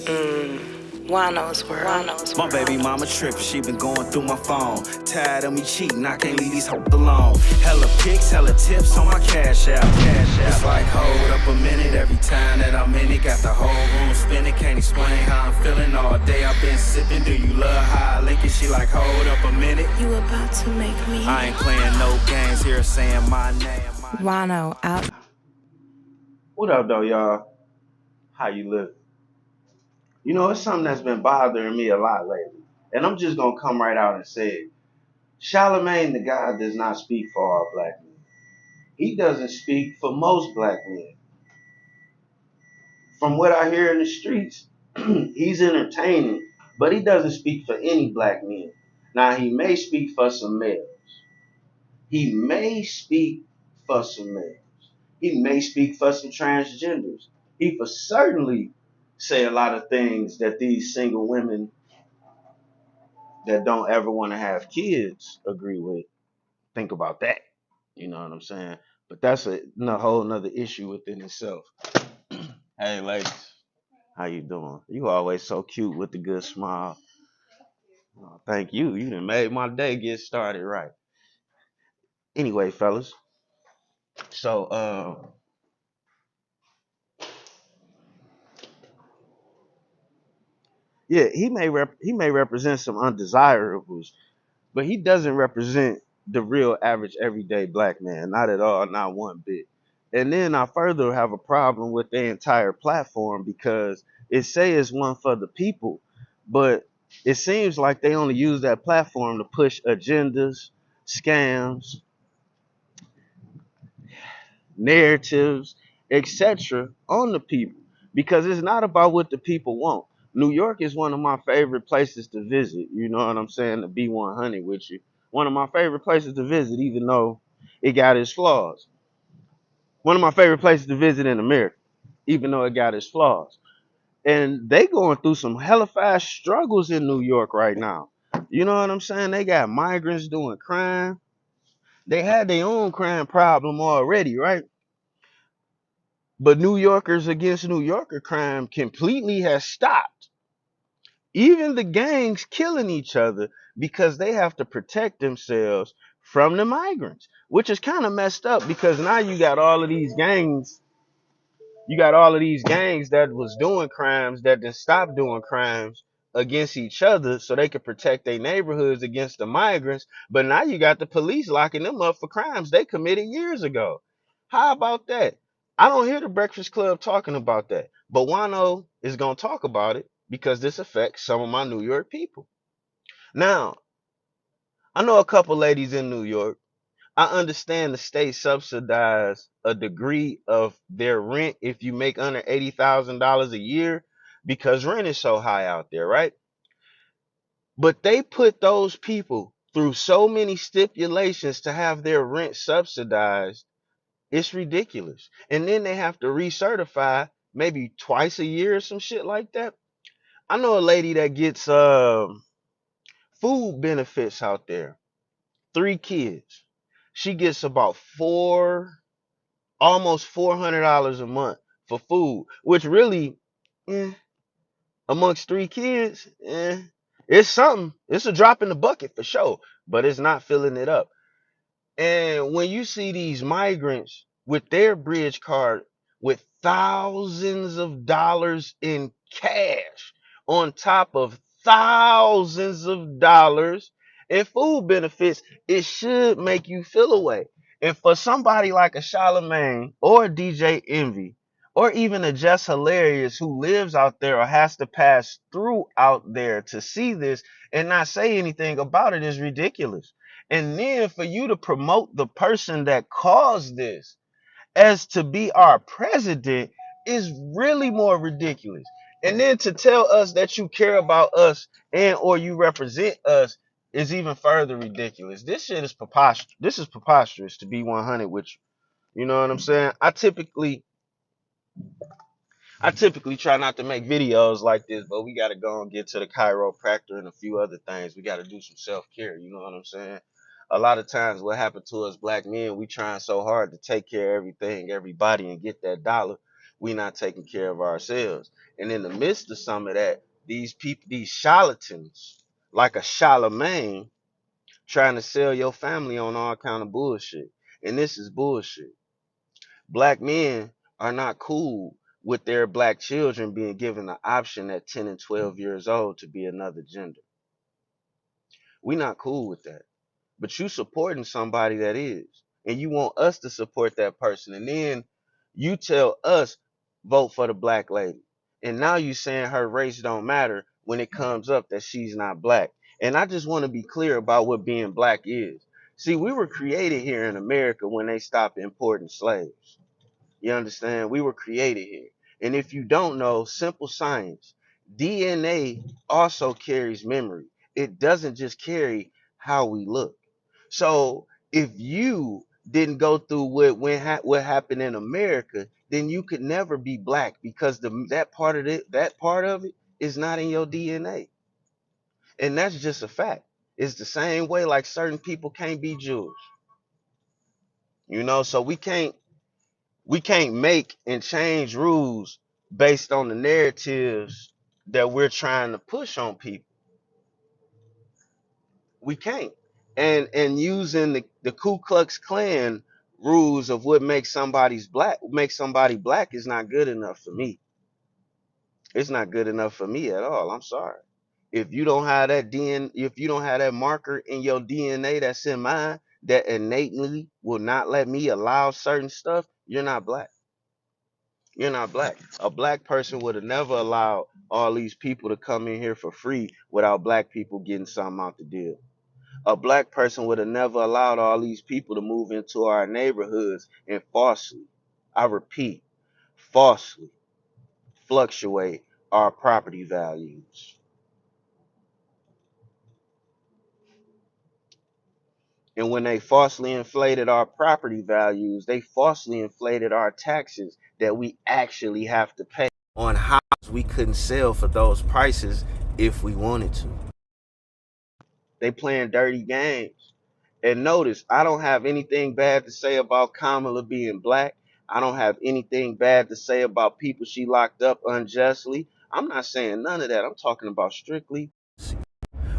Juan-o's world. My baby mama trippin', she been going through my phone. Tired of me cheating, I can't leave these hoes alone. Hella pics, hella tips on my cash app. It's like, hold up a minute, every time that I'm in it, got the whole room spinning. Can't explain how I'm feeling all day. I've been sipping. Do you love how I lick it? She like, hold up a minute. You about to make me. I ain't playing no games here, saying my name. Juan-o out. What up, though, y'all? How you live? You know, it's something that's been bothering me a lot lately. And I'm just going to come right out and say it. Charlemagne the God does not speak for all black men. He doesn't speak for most black men. From what I hear in the streets, he's entertaining, but he doesn't speak for any black men. Now, he may speak for some males. He may speak for some males. He may speak for some transgenders. He for certainly say a lot of things that these single women that don't ever want to have kids agree with. Think about that. You know what I'm saying? But that's a whole nother issue within itself. Hey, ladies, how you doing? You always so cute with the good smile. Oh, thank you. You done made my day get started right. Anyway, fellas. So, yeah, he may represent some undesirables, but he doesn't represent the real average everyday black man, not at all, not one bit. And then I further have a problem with the entire platform because it says one for the people, but it seems like they only use that platform to push agendas, scams, narratives, etc. on the people because it's not about what the people want. New York is one of my favorite places to visit. You know what I'm saying? To be 100 with you. One of my favorite places to visit, even though it got its flaws. One of my favorite places to visit in America, even though it got its flaws. And they going through some hella fast struggles in New York right now. You know what I'm saying? They got migrants doing crime. They had their own crime problem already, right? But New Yorkers against New Yorker crime completely has stopped. Even the gangs killing each other because they have to protect themselves from the migrants, which is kind of messed up because now you got all of these gangs. You got all of these gangs that was doing crimes that then stopped doing crimes against each other so they could protect their neighborhoods against the migrants. But now you got the police locking them up for crimes they committed years ago. How about that? I don't hear the Breakfast Club talking about that. But Juan-o is going to talk about it because this affects some of my New York people. Now, I know a couple ladies in New York. I understand the state subsidize a degree of their rent if you make under $80,000 a year because rent is so high out there, right? But they put those people through so many stipulations to have their rent subsidized. It's ridiculous. And then they have to recertify maybe twice a year or some shit like that. I know a lady that gets food benefits out there. 3 kids. She gets about almost $400 a month for food, which really, eh, amongst 3 kids, it's something. It's a drop in the bucket for sure, but it's not filling it up. And when you see these migrants with their bridge card with thousands of dollars in cash on top of thousands of dollars in food benefits, it should make you feel away. And for somebody like a Charlemagne or a DJ Envy or even a Just Hilarious who lives out there or has to pass through out there to see this and not say anything about it is ridiculous. And then for you to promote the person that caused this as to be our president is really more ridiculous. And then to tell us that you care about us and or you represent us is even further ridiculous. This shit is preposterous. This is preposterous to be 100 with you. You know what I'm saying? I typically try not to make videos like this, but we gotta go and get to the chiropractor and a few other things. We gotta do some self-care, you know what I'm saying? A lot of times what happened to us black men, we trying so hard to take care of everything, everybody, and get that dollar. We not taking care of ourselves. And in the midst of some of that, these people, these charlatans, like a Charlemagne, trying to sell your family on all kind of bullshit. And this is bullshit. Black men are not cool with their black children being given the option at 10 and 12 years old to be another gender. We not cool with that. But you supporting somebody that is. And you want us to support that person. And then you tell us vote for the black lady. And now you saying her race don't matter when it comes up that she's not black. And I just want to be clear about what being black is. See, we were created here in America when they stopped importing slaves. You understand? We were created here. And if you don't know, simple science, DNA also carries memory. It doesn't just carry how we look. So if you didn't go through what happened in America, then you could never be black because that part of it is not in your DNA. And that's just a fact. It's the same way like certain people can't be Jewish. So we can't make and change rules based on the narratives that we're trying to push on people. We can't. And using the Ku Klux Klan rules of what makes somebody black is not good enough for me. It's not good enough for me at all. I'm sorry. If you don't have that if you don't have that marker in your DNA that's in mine that innately will not let me allow certain stuff, you're not black. You're not black. A black person would have never allowed all these people to come in here for free without black people getting something out the deal. A black person would have never allowed all these people to move into our neighborhoods and falsely, I repeat, falsely fluctuate our property values. And when they falsely inflated our property values, they falsely inflated our taxes that we actually have to pay on houses we couldn't sell for those prices if we wanted to. They playing dirty games. And notice, I don't have anything bad to say about Kamala being black. I don't have anything bad to say about people she locked up unjustly. I'm not saying none of that. I'm talking about strictly.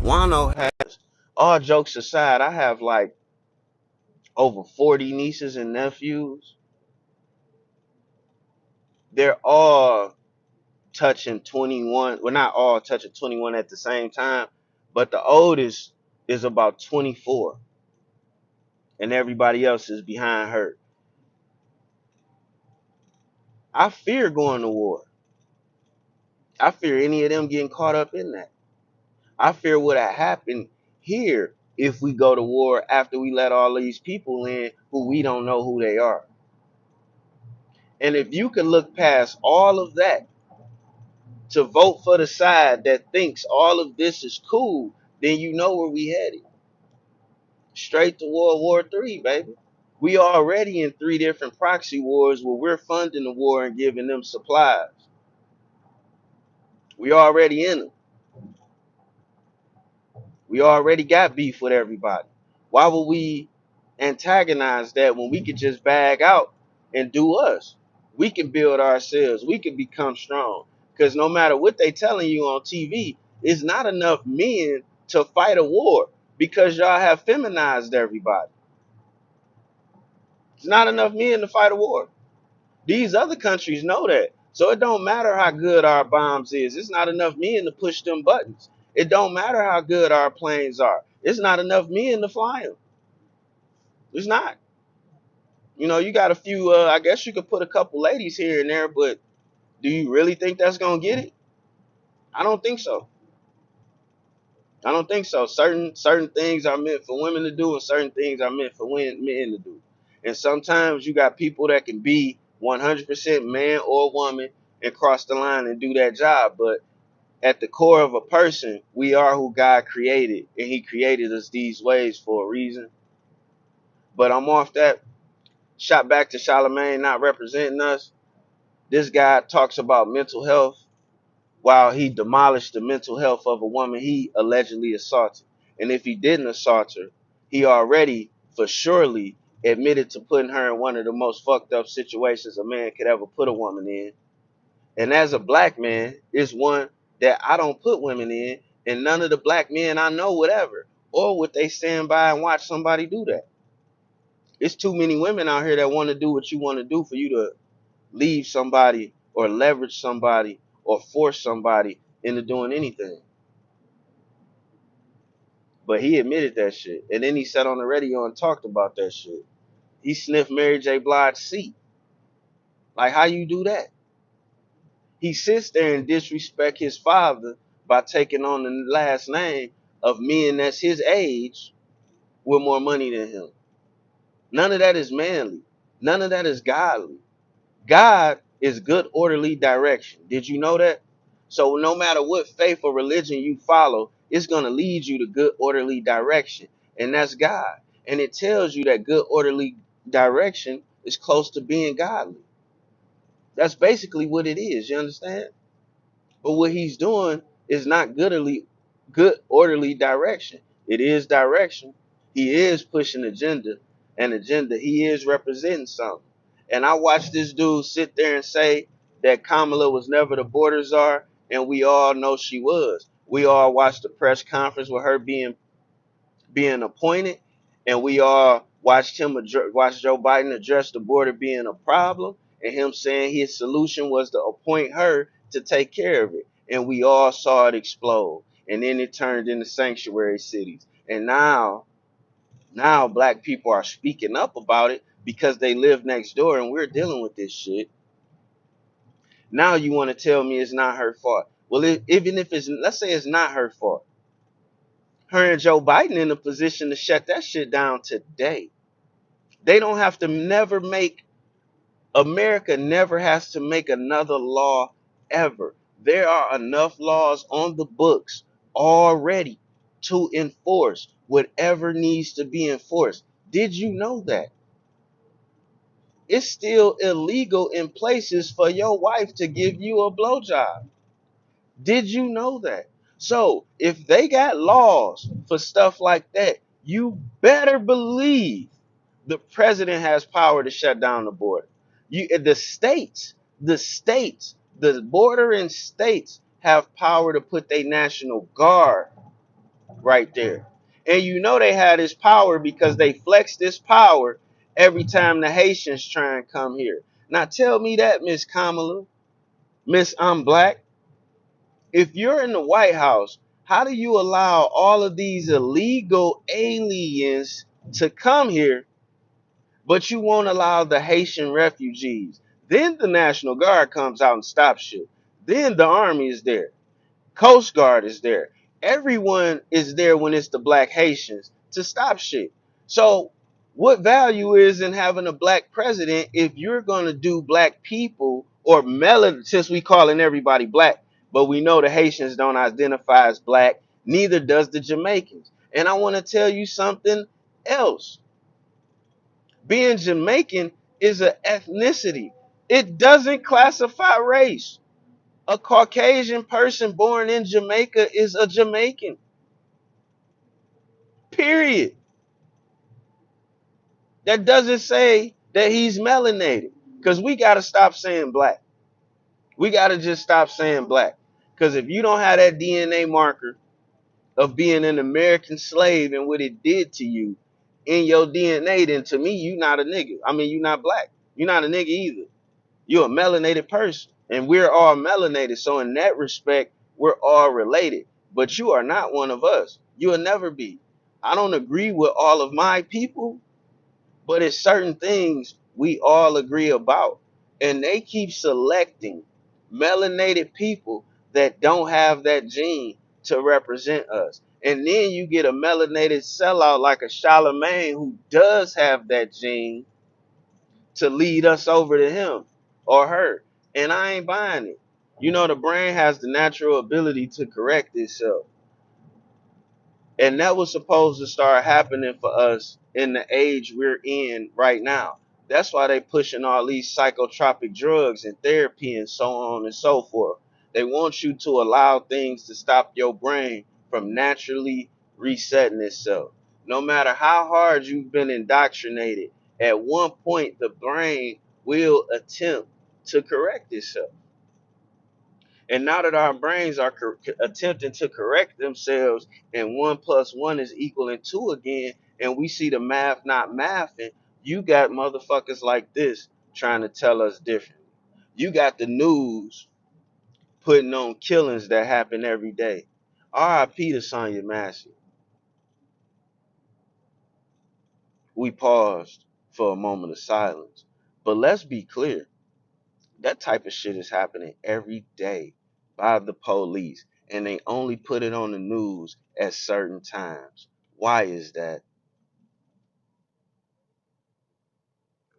Juan-o has, all jokes aside, I have like over 40 nieces and nephews. They're all touching 21. Well, not all touching 21 at the same time, but the oldest is about 24, and everybody else is behind her. I fear going to war. I fear any of them getting caught up in that. I fear what had happened here if we go to war after we let all these people in who we don't know who they are. And if you can look past all of that to vote for the side that thinks all of this is cool, then you know where we headed. Straight to World War III, baby. We already in 3 different proxy wars where we're funding the war and giving them supplies. We already in them. We already got beef with everybody. Why would we antagonize that when we could just bag out and do us? We can build ourselves. We can become strong. Because no matter what they telling you on TV, it's not enough men to fight a war because y'all have feminized everybody. It's not enough men to fight a war. These other countries know that. So it don't matter how good our bombs is. It's not enough men to push them buttons. It don't matter how good our planes are. It's not enough men to fly them. It's not. You got a few, I guess you could put a couple ladies here and there, but do you really think that's going to get it? I don't think so. I don't think so. Certain things are meant for women to do and certain things are meant for men to do. And sometimes you got people that can be 100% man or woman and cross the line and do that job. But at the core of a person, we are who God created, and he created us these ways for a reason. But I'm off that. Shot back to Charlemagne not representing us. This guy talks about mental health while he demolished the mental health of a woman he allegedly assaulted. And if he didn't assault her, he already for surely admitted to putting her in one of the most fucked up situations a man could ever put a woman in. And as a black man, it's one that I don't put women in, and none of the black men I know would ever. Or would they stand by and watch somebody do that? It's too many women out here that want to do what you want to do for you to leave somebody or leverage somebody or force somebody into doing anything. But he admitted that shit. And then he sat on the radio and talked about that shit. He sniffed Mary J. Blige's seat. Like, how you do that? He sits there and disrespect his father by taking on the last name of men that's his age with more money than him. None of that is manly. None of that is godly. God is good, orderly direction. Did you know that? So no matter what faith or religion you follow, it's going to lead you to good, orderly direction. And that's God. And it tells you that good, orderly direction is close to being godly. That's basically what it is. You understand? But what he's doing is not good orderly direction. It is direction. He is pushing agenda. He is representing something. And I watched this dude sit there and say that Kamala was never the border czar, and we all know she was. We all watched the press conference with her being appointed, and we all watched watch Joe Biden address the border being a problem, and him saying his solution was to appoint her to take care of it, and we all saw it explode, and then it turned into sanctuary cities, and now black people are speaking up about it because they live next door, and we're dealing with this shit. Now you want to tell me it's not her fault? Well, even if it's, let's say it's not her fault, her and Joe Biden in a position to shut that shit down today. They don't have to never make, America never has to make another law ever. There are enough laws on the books already to enforce whatever needs to be enforced. Did you know that? It's still illegal in places for your wife to give you a blowjob. Did you know that? So if they got laws for stuff like that, you better believe the president has power to shut down the border. The bordering states have power to put their national guard right there. And you know they had this power because they flex this power every time the Haitians try and come here. Now tell me that, Miss Kamala, Miss I'm Black. If you're in the White House, how do you allow all of these illegal aliens to come here, but you won't allow the Haitian refugees? Then the National Guard comes out and stops shit. Then the Army is there. Coast Guard is there. Everyone is there when it's the black Haitians to stop shit. So what value is in having a black president if you're going to do black people or melanin, since we calling everybody black, but we know the Haitians don't identify as black, neither does the Jamaicans. And I want to tell you something else. Being Jamaican is an ethnicity. It doesn't classify race. A Caucasian person born in Jamaica is a Jamaican. Period. That doesn't say that he's melanated. Because we got to stop saying black. We got to just stop saying black. Because if you don't have that DNA marker of being an American slave and what it did to you in your DNA, then to me, you not a nigga. I mean, you not black. You're not a nigga either. You're a melanated person. And we're all melanated. So in that respect, we're all related. But you are not one of us. You'll never be. I don't agree with all of my people, but it's certain things we all agree about. And they keep selecting melanated people that don't have that gene to represent us. And then you get a melanated sellout like a Charlemagne who does have that gene to lead us over to him or her. And I ain't buying it. You know, the brain has the natural ability to correct itself. And that was supposed to start happening for us in the age we're in right now. That's why they pushing all these psychotropic drugs and therapy and so on and so forth. They want you to allow things to stop your brain from naturally resetting itself. No matter how hard you've been indoctrinated At one point, the brain will attempt to correct itself. And now that our brains are attempting to correct themselves, and 1 plus 1 is equaling 2 again, and we see the math not mathing, you got motherfuckers like this trying to tell us different. You got the news putting on killings that happen every day. R.I.P. to Sonya Massey. We paused for a moment of silence. But let's be clear, that type of shit is happening every day by the police, and they only put it on the news at certain times. Why is that?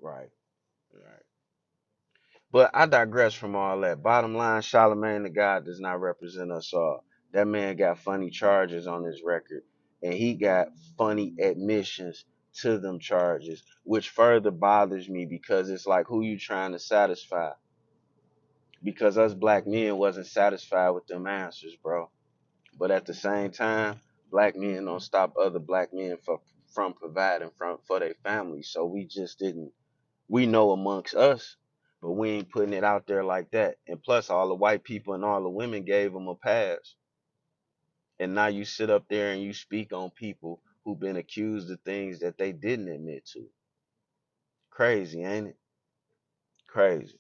Right, right. But I digress from all that. Bottom line, Charlemagne the God does not represent us all. That man got funny charges on his record, and he got funny admissions to them charges, which further bothers me because it's like, who you trying to satisfy? Because us black men wasn't satisfied with them answers, bro. But at the same time, black men don't stop other black men from providing for their families. So we just didn't. We know amongst us, but we ain't putting it out there like that. And plus, all the white people and all the women gave them a pass. And now you sit up there and you speak on people who've been accused of things that they didn't admit to. Crazy, ain't it? Crazy.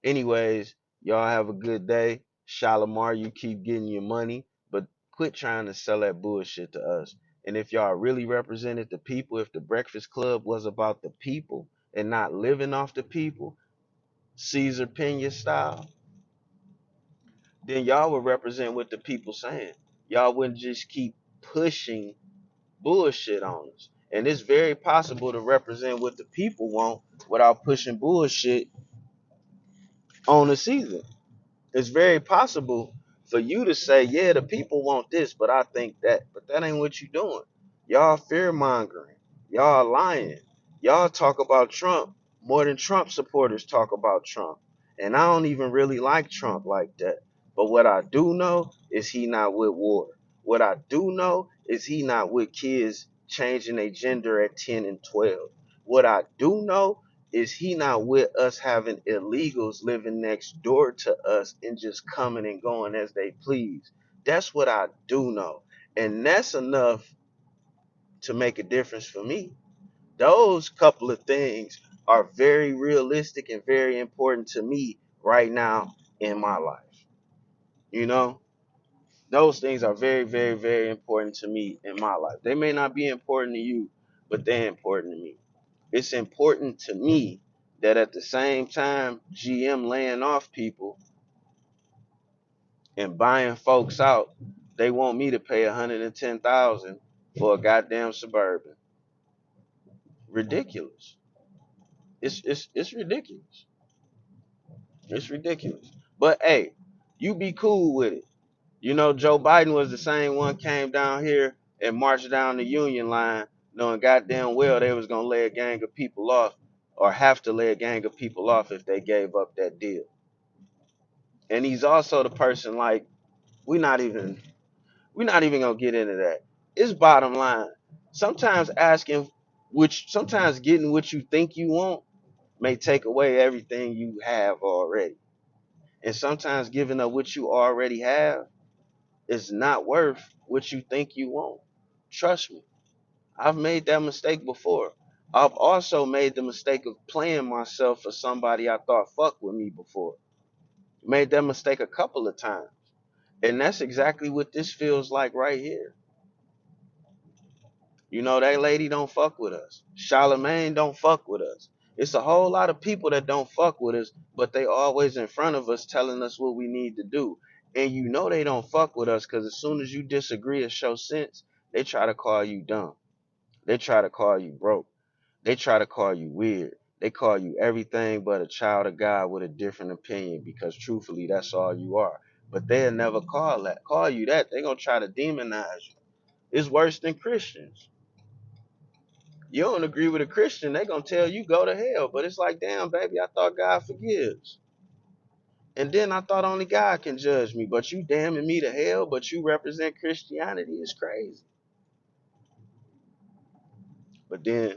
Anyways, y'all have a good day. Shalimar, you keep getting your money, but quit trying to sell that bullshit to us. And if y'all really represented the people, if the Breakfast Club was about the people and not living off the people, Caesar Pena style, then y'all would represent what the people saying. Y'all wouldn't just keep pushing bullshit on us. And it's very possible to represent what the people want without pushing bullshit on the season. It's very possible for you to say, yeah, the people want this, but I think that. But that ain't what you doing. Y'all fear mongering. Y'all lying. Y'all talk about Trump more than Trump supporters talk about Trump. And I don't even really like Trump like that. But what I do know is he not with war. What I do know is he not with kids changing their gender at 10 and 12. What I do know is he not with us having illegals living next door to us and just coming and going as they please. That's what I do know. And that's enough to make a difference for me. Those couple of things are very realistic and very important to me right now in my life. You know, those things are very, very, very important to me in my life. They may not be important to you, but they're important to me. It's important to me that at the same time GM laying off people and buying folks out, they want me to pay 110,000 for a goddamn Suburban. Ridiculous. It's ridiculous. It's ridiculous. But hey, you be cool with it. You know, Joe Biden was the same one came down here and marched down the Union line, knowing goddamn well they was gonna lay a gang of people off, or have to lay a gang of people off if they gave up that deal. And he's also the person like we not even we're not even gonna get into that. It's bottom line. Sometimes sometimes getting what you think you want may take away everything you have already. And sometimes giving up what you already have is not worth what you think you want. Trust me. I've made that mistake before. I've also made the mistake of playing myself for somebody I thought fucked with me before. Made that mistake a couple of times. And that's exactly what this feels like right here. You know, that lady don't fuck with us. Charlemagne don't fuck with us. It's a whole lot of people that don't fuck with us, but they always in front of us telling us what we need to do. And you know they don't fuck with us because as soon as you disagree or show sense, they try to call you dumb. They try to call you broke. They try to call you weird. They call you everything but a child of God with a different opinion because truthfully, that's all you are. But they'll never call you that. They're going to try to demonize you. It's worse than Christians. You don't agree with a Christian, they gonna tell you go to hell. But it's like, damn, baby, I thought God forgives. And then I thought only God can judge me. But you damning me to hell, but you represent Christianity is crazy. But then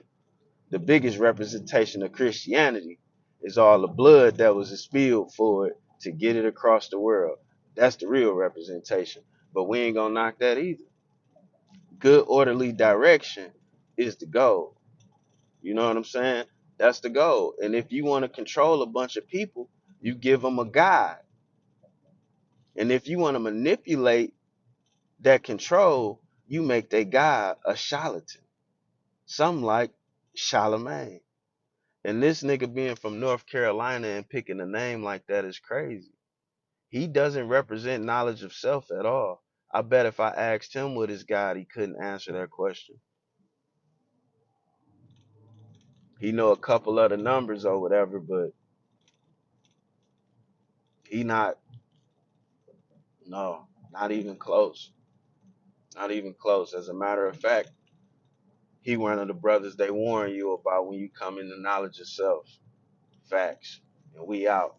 The biggest representation of Christianity is all the blood that was spilled for it to get it across the world. That's the real representation. But we ain't gonna knock that either. Good orderly direction is the goal. You know what I'm saying? That's the goal. And if you want to control a bunch of people, you give them a guide. And if you want to manipulate that control, you make that guy a charlatan. Something like Charlemagne. And this nigga being from North Carolina and picking a name like that is crazy. He doesn't represent knowledge of self at all. I bet if I asked him what is God, he couldn't answer that question. He know a couple of the numbers or whatever, but he not, no, not even close. Not even close. As a matter of fact, he one of the brothers they warn you about when you come into knowledge of self. Facts. And we out.